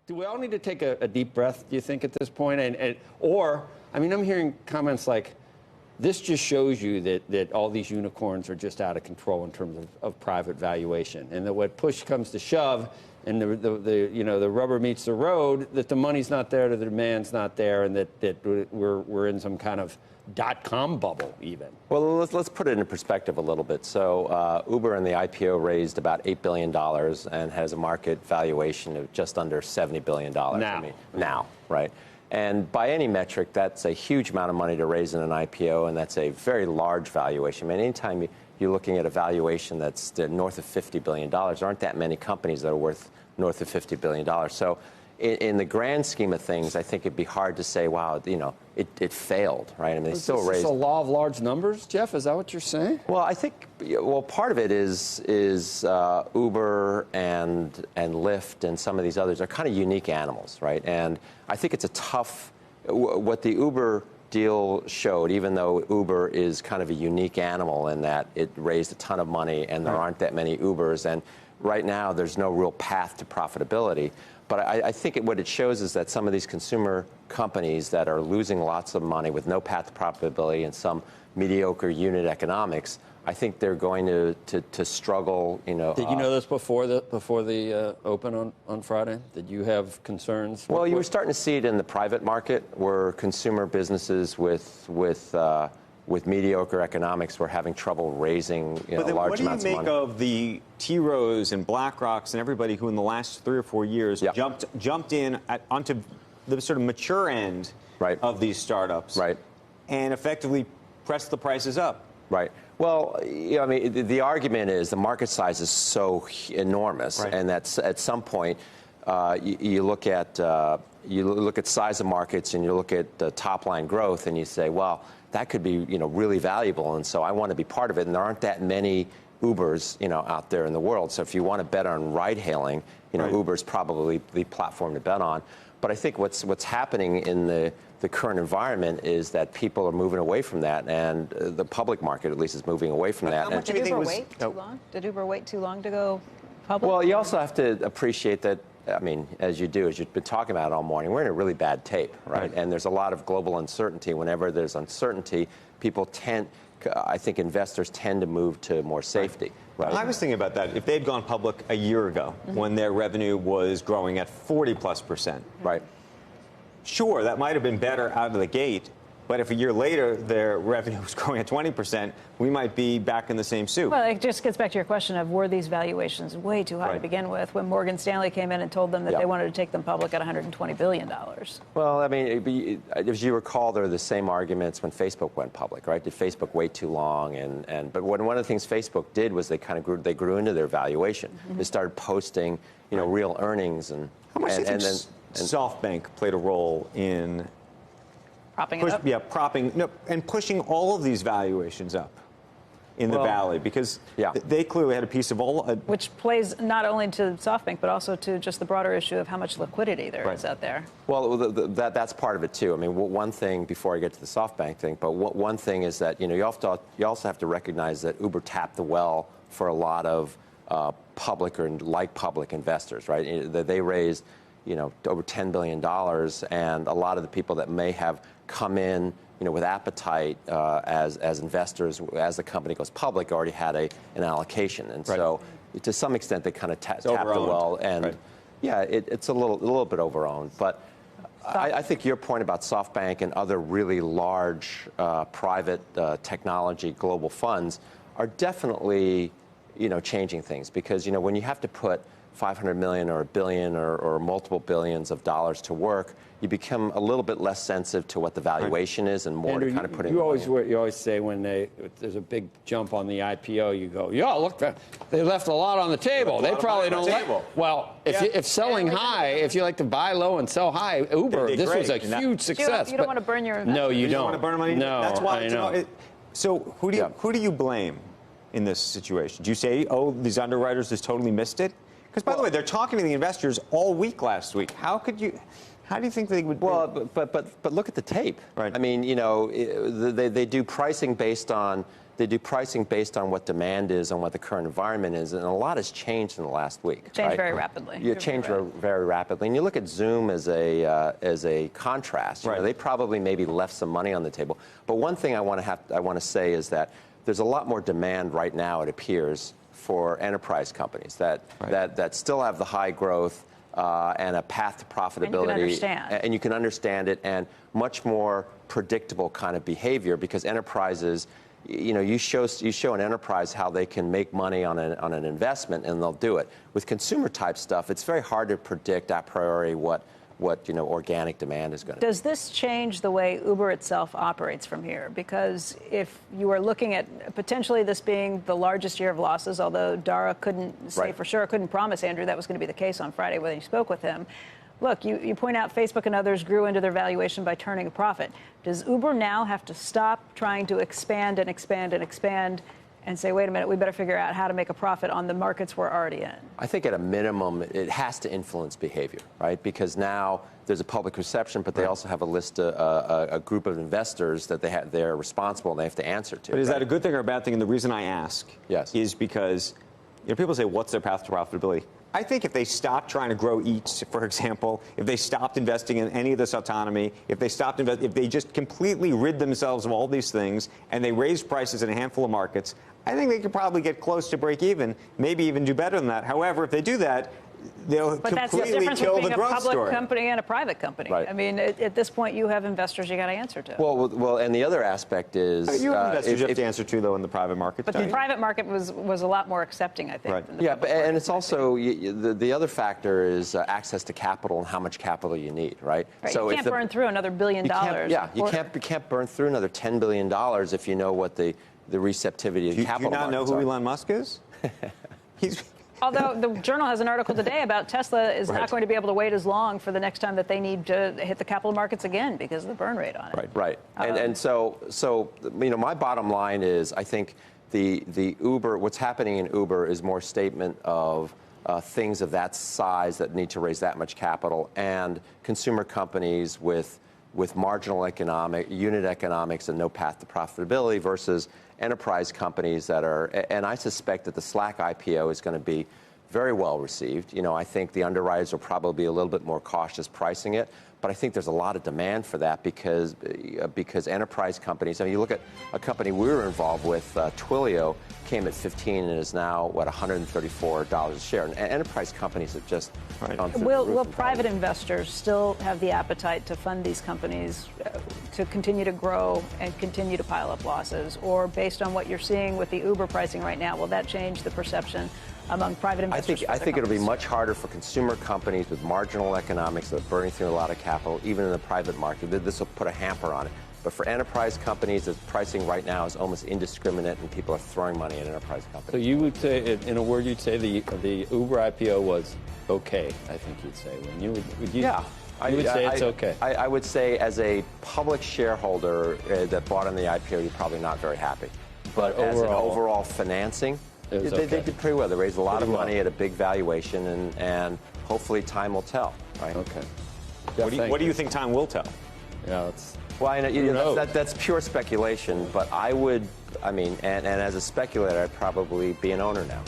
Do we all need to take a deep breath, do you think, at this point? Or, I mean, I'm hearing comments like, this just shows you that all these unicorns are just out of control in terms of private valuation, and that when push comes to shove, and the rubber meets the road, that the money's not there, the demand's not there, and that we're in some kind of dot-com bubble even. Well, let's put it into perspective a little bit. So Uber in the IPO raised about $8 billion and has a market valuation of just under $70 billion. Now, right? And by any metric, that's a huge amount of money to raise in an IPO, and that's a very large valuation. I mean, anytime you're looking at a valuation that's north of $50 billion, there aren't that many companies that are worth north of $50 billion. So in the grand scheme of things, I think it'd be hard to say, wow, it failed, right? I mean, they still raised. Is this a law of large numbers, Geoff? Is that what you're saying? Well, I think, part of it is Uber and Lyft and some of these others are kind of unique animals, right? And I think it's a tough, what the Uber deal showed, even though Uber is kind of a unique animal in that it raised a ton of money and there aren't that many Ubers, and right now there's no real path to profitability. But I think what it shows is that some of these consumer companies that are losing lots of money with no path to profitability and some mediocre unit economics, I think they're going to struggle. Did you know this before the open on Friday? Did you have concerns? Well, you were starting to see it in the private market, where consumer businesses with mediocre economics were having trouble raising large amounts of money. What do you make of the T. Rowe's and BlackRocks and everybody who in the last 3 or 4 years jumped in onto the sort of mature end of these startups, and effectively pressed the prices up? Right. Well, I mean, the argument is the market size is so enormous, and that's at some point you look at size of markets and you look at the top line growth and you say, well, that could be really valuable, and so I want to be part of it. And there aren't that many Ubers out there in the world. So if you want to bet on ride hailing, Uber's probably the platform to bet on. But I think what's happening in the current environment is that people are moving away from that, and the public market at least is moving away from that. How much do you think wait too long? Did Uber wait too long to go public? Well, you also have to appreciate that. I mean, as you've been talking about it all morning, we're in a really bad tape, right? And there's a lot of global uncertainty. Whenever there's uncertainty, I think investors tend to move to more safety. Right? I was thinking about that. If they'd gone public a year ago, when their revenue was growing at 40+%, right? Sure, that might have been better out of the gate. But if a year later their revenue was growing at 20%, we might be back in the same soup. Well, it just gets back to your question of, were these valuations way too high to begin with when Morgan Stanley came in and told them that they wanted to take them public at $120 billion? Well, I mean, as you recall, there were the same arguments when Facebook went public, right? Did Facebook wait too long? But one of the things Facebook did was they grew into their valuation. They started posting, real earnings. And how much do you think SoftBank played a role in propping it up? Yeah, and pushing all of these valuations up in the valley, because they clearly had a piece of all. Which plays not only to SoftBank, but also to just the broader issue of how much liquidity there is out there. Well, that's part of it too. I mean, one thing before I get to the SoftBank thing, but one thing is that you also have to recognize that Uber tapped the well for a lot of public investors, right? They raised over $10 billion, and a lot of the people that may have come in, with appetite as investors, as the company goes public, already had an allocation, and so to some extent they kind of tapped the well, and it's a little bit overowned. But I think your point about SoftBank and other really large private technology global funds are definitely changing things, because when you have to put $500 million or $1 billion or multiple billions of dollars to work, you become a little bit less sensitive to what the valuation is and more Andrew, to kind of putting. You always say when there's a big jump on the IPO, you go, look, they left a lot on the table. They probably don't like. Well, if selling high, if you like to buy low and sell high, Uber, this was a huge success. You don't want to burn your investment. No, you don't want to burn money. No, that's why. I know. So who do you blame in this situation? Do you say, these underwriters just totally missed it? Because, by the way, they're talking to the investors all week last week. How do you think they would? Well, but look at the tape. Right. I mean, they do pricing based on They do pricing based on what demand is, on what the current environment is, and a lot has changed in the last week. Changed very rapidly. Yeah, changed very rapidly. And you look at Zoom as a contrast. You know, they probably maybe left some money on the table. But one thing I want to say is that there's a lot more demand right now, it appears, for enterprise companies that still have the high growth and a path to profitability. And you can understand it, and much more predictable kind of behavior, because enterprises, you know, you show an enterprise how they can make money on an investment, and they'll do it. With consumer type stuff, it's very hard to predict a priori what organic demand is going to be. Does this change the way Uber itself operates from here? Because if you are looking at potentially this being the largest year of losses, although Dara couldn't say for sure, couldn't promise Andrew that was going to be the case on Friday when he spoke with him. Look, you point out Facebook and others grew into their valuation by turning a profit. Does Uber now have to stop trying to expand and expand and expand and say, wait a minute, we better figure out how to make a profit on the markets we're already in? I think at a minimum, it has to influence behavior, right? Because now there's a public reception, but they also have a group of investors that they're responsible and they have to answer to. But is that a good thing or a bad thing? And the reason I ask is because people say, what's their path to profitability? I think if they stopped trying to grow Eats, for example, if they stopped investing in any of this autonomy, if they just completely rid themselves of all these things and they raised prices in a handful of markets, I think they could probably get close to break even, maybe even do better than that. However, if they do that, they'll completely kill the growth story. But that's the difference between a public company and a private company. Right. I mean, at this point, you have investors you got to answer to. Well, and the other aspect is you have investors you have to answer to, though, in the private market. But the private market was a lot more accepting, I think. Right. Than the and it's also the other factor is access to capital and how much capital you need, right? So you can't burn through another $1 billion. You can't burn through another $10 billion if you know what the receptivity of capital markets are. Do you not know who Elon Musk is? Although the Journal has an article today about Tesla is not going to be able to wait as long for the next time that they need to hit the capital markets again because of the burn rate on it. Right. And so my bottom line is I think the Uber, what's happening in Uber is more statement of things of that size that need to raise that much capital, and consumer companies with marginal unit economics and no path to profitability versus enterprise companies that are, and I suspect that the Slack IPO is going to be very well received. You know, I think the underwriters will probably be a little bit more cautious pricing it, but I think there's a lot of demand for that because enterprise companies, I mean, you look at a company we were involved with, Twilio, came at 15 and is now, $134 a share. And enterprise companies have just gone through the roof. Will private investors still have the appetite to fund these companies to continue to grow and continue to pile up losses? Or based on what you're seeing with the Uber pricing right now, will that change the perception among private investors? I think it'll be much harder for consumer companies with marginal economics that are burning through a lot of capital, even in the private market. This will put a hamper on it. But for enterprise companies, the pricing right now is almost indiscriminate, and people are throwing money at enterprise companies. So you would say, in a word, you'd say the Uber IPO was okay, I think you'd say. You would say it's okay. I would say as a public shareholder that bought in the IPO, you're probably not very happy. But as an overall financing, they did pretty well. They raised a lot of money at a big valuation, and hopefully time will tell. Right? Okay. What do you think time will tell? Yeah, that's pure speculation. But and as a speculator, I'd probably be an owner now.